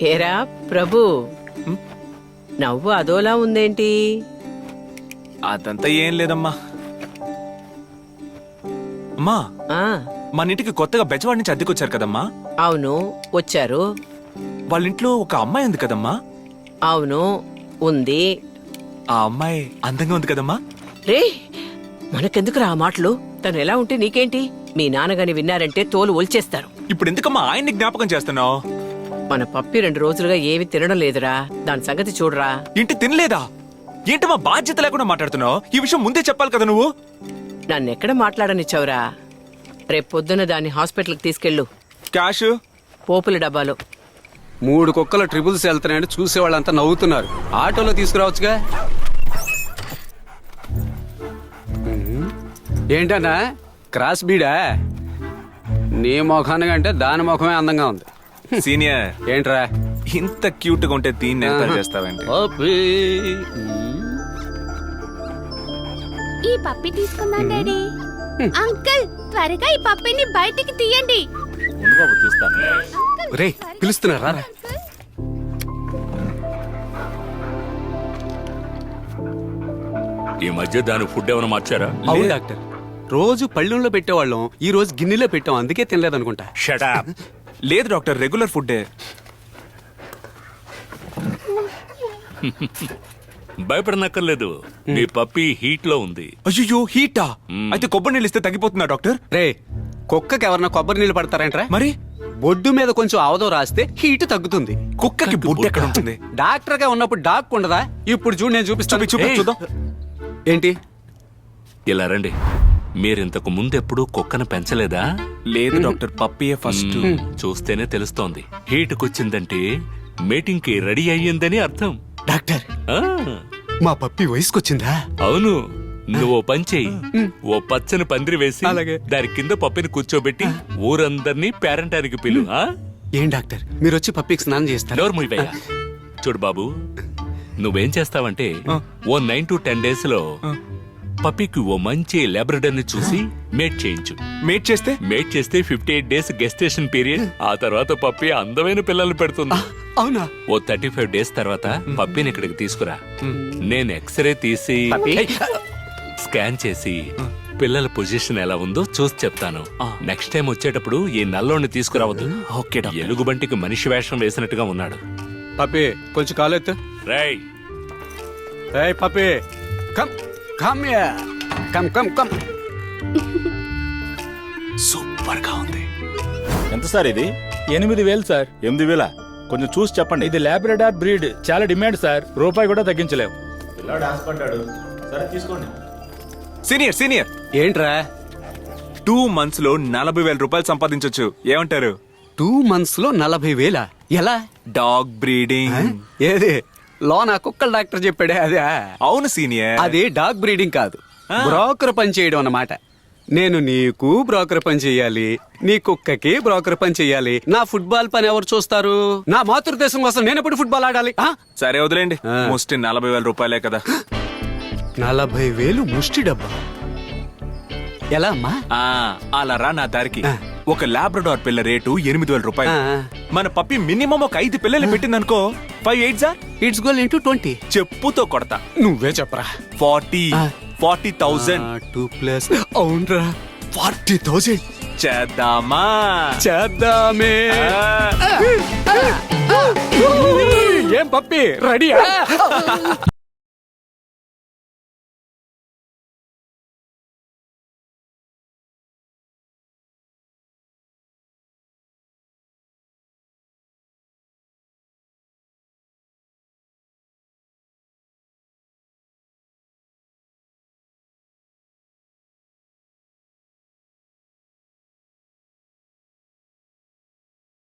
ఏరా ప్రభు, నవ్వు అదోలా ఉందేంటి? అదంతా ఏం లేదమ్మా. అమ్మా, ఆ మన ఇంటికి కొత్తగా బెజవాడి నుంచి అద్దెకొచ్చారు కదమ్మా. అవును, వచ్చారు. వాళ్ళ ఇంట్లో ఒక అమ్మాయి ఉంది కదమ్మా. అవును, ఉంది. ఆ అమ్మాయి అందంగా ఉంది కదమ్మా. రే, మనకెందుకురా ఆ మాటలు? తను ఎలా ఉంటే నీకేంటి? మీ నాన్నగాని విన్నారంటే తోలు ఒల్చేస్తారు. ఇప్పుడు ఎందుకమ్మా ఆయన్ని జ్ఞాపకం చేస్తున్నావు? మన పప్పి 2 రోజులుగా ఏమి తినడం లేదురా, దాని సంగతి చూడరా. ఇంటి తినలేదా? ఏంటమ్మా బాధ్యత లేకుండా మాట్లాడుతున్నావు? ఈ విషయం ముందే చెప్పాలి కదా నువ్వు. నన్నెక్కడ మాట్లాడనిచ్చావురా? రేపు పొద్దున్న దాన్ని హాస్పిటల్కి తీసుకెళ్ళు. క్యాష్ పోపుల డబ్బాలో. 3 కుక్కలు ట్రిపుల్స్ వెళ్తున్నాయని చూసేవాళ్ళంతా నవ్వుతున్నారు. ఆటోలో తీసుకురావచ్చుగా. ఏంటన్నా క్రాస్ బీడా? నీ ముఖానికంటే దాని ముఖమే అందంగా ఉంది. సీనియర్, ఏంట్రా ఇంత క్యూట్ గా ఉంటే దీన్ని ఎంత చేస్తావేంటి? ఈ పప్పి తీసుకుందాం డాడీ. అంకుల్, త్వరగా ఈ పప్పిని బయటికి తీయండి. రే పిలుస్తున్నారా? ఈ మధ్య దాని ఫుడ్ ఏమైనా మార్చారా? అవును డాక్టర్, రోజు పళ్ళెంలో పెట్టేవాళ్ళం, ఈ రోజు గిన్నెలో పెట్టాం, అందుకే తినలేదనుకుంటా. Shut up. లేదు డాక్టర్, రెగ్యులర్ ఫుడ్డే. భయపడనక్కర్లేదు, నీ పప్పి హీట్ లో ఉంది. అయ్యో, హీటా? అయితే కొబ్బరి నీళ్ళు ఇస్తే తగ్గిపోతుందా డాక్టర్? రే, కుక్కకి ఎవరన్నా కొబ్బరి నీళ్ళు పడతారేంట్రా? మరి బొడ్డు మీద కొంచెం ఆవదం రాస్తే హీట్ తగ్గుతుంది. కుక్కకి బొడ్డు ఎక్కడ ఉంటుంది? డాక్టర్ గా ఉన్నప్పుడు డాక్ ఉండదా? ఇప్పుడు చూడు, నేను చూపిస్తాను. చూద్దాం. ఏంటి? ఇలా రండి. మీరింతకు ముందెప్పుడు కుక్కను పెంచలేదా? లేదు డాక్టర్, పప్పియే ఫస్ట్. చూస్తేనే తెలుస్తోంది. హీట్కొచ్చిందంటే మీటింగ్ కి రెడీ అయ్యిందని అర్థం. డాక్టర్, ఆ, మా పప్పి వయసుకొచ్చిందా? అవును. నువ్వు పని చెయ్యి. ఓ పచ్చని పందిరి వేసి అలాగే. దాని కింద పప్పిని కూర్చోబెట్టి ఊరందరినీ పేరంటానికి పిలు. ఆ? ఏం డాక్టర్, మీరు వచ్చి పప్పికి స్నానం చేస్తారు? నోరు మూయవయ్యా. చూడు బాబు, నువ్వేం చేస్తావంటే ఓ 9 to 10 days లో పప్పికి ఓ మంచి లాబ్రడర్ ని చూసి మేట్ చేయించు. మేట్ చేస్తే? మేట్ చేస్తే 58 days గెస్టేషన్ పీరియడ్. ఆ తర్వాత పప్పి అందమైన పిల్లల్ని పెడుతుంది. అవునా? ఓ 35 days తర్వాత పప్పిని ఇక్కడికి తీసుకురా. నేను ఎక్స్రే తీసి స్కాన్ చేసి పిల్లల పొజిషన్ ఎలా ఉందో చూసి చెప్తాను. నెక్స్ట్ టైం వచ్చేటప్పుడు ఈ నల్లోని తీసుకురావద్దు. ఓకే. ఎలుగుబంటికి మనిషి వేషం వేసినట్టుగా ఉన్నాడు. పప్పి కొంచెం కాలెత్తు. రేయ్, ఏయ్ puppy, come come here. Come come come. Super గా ఉంది. ఎంత సార్ ఇది? 8,000 సార్. 8,000? కొంచెం చూసి చెప్పండి. ఇది లాబ్రడార్ బ్రీడ్, చాలా డిమాండ్ సార్. రూపాయి కూడా తగ్గించలేం. పిల్లాడు ఆశపడ్డాడు. సరే తీసుకోండి. సీనియర్, ఏంట్రా? 2 months లో 40,000 రూపాయలు సంపాదించొచ్చు. ఏమంటారు? 2 months లో 40,000? ఎలా? Dog breeding. ఏది లోన కుక్కల డాక్టర్ చెప్పాడే అదే? అవును సీనియర్. అది డాగ్ బ్రీడింగ్ కాదు, బ్రోకర్ పని చేయడం అన్నమాట. నేను నీకు బ్రోకర్ పని చెయ్యాలి, నీ కుక్కకి బ్రోకర్ పని చెయ్యాలి. నా ఫుట్బాల్ పని ఎవరు చూస్తారు? నా మాతృదేశం కోసం నేను ఎప్పుడు ఫుట్బాల్ ఆడాలి? సరే వదిలేండి. మోస్ట్ 40,000 రూపాయలే కదా. 40,000 ముష్టి డబ్బా? ఎలా అమ్మా? అలా రా నా దారికి. ఒక లాబ్రడార్ పిల్ల రేటు 8,000 రూపాయలు. మన పప్పి మినిమం ఒక 5 పిల్లలు పెట్టిందనుకో, 5 8 సార్, ఇట్స్ గోల్ ఇంటూ 20. చెప్పుతో కొడతా. నువ్వే చెప్పరా. 40,000. 2+. అవునరా, 40,000. చేద్దామా? చేద్దామే. ఏం పప్పి రెడీ?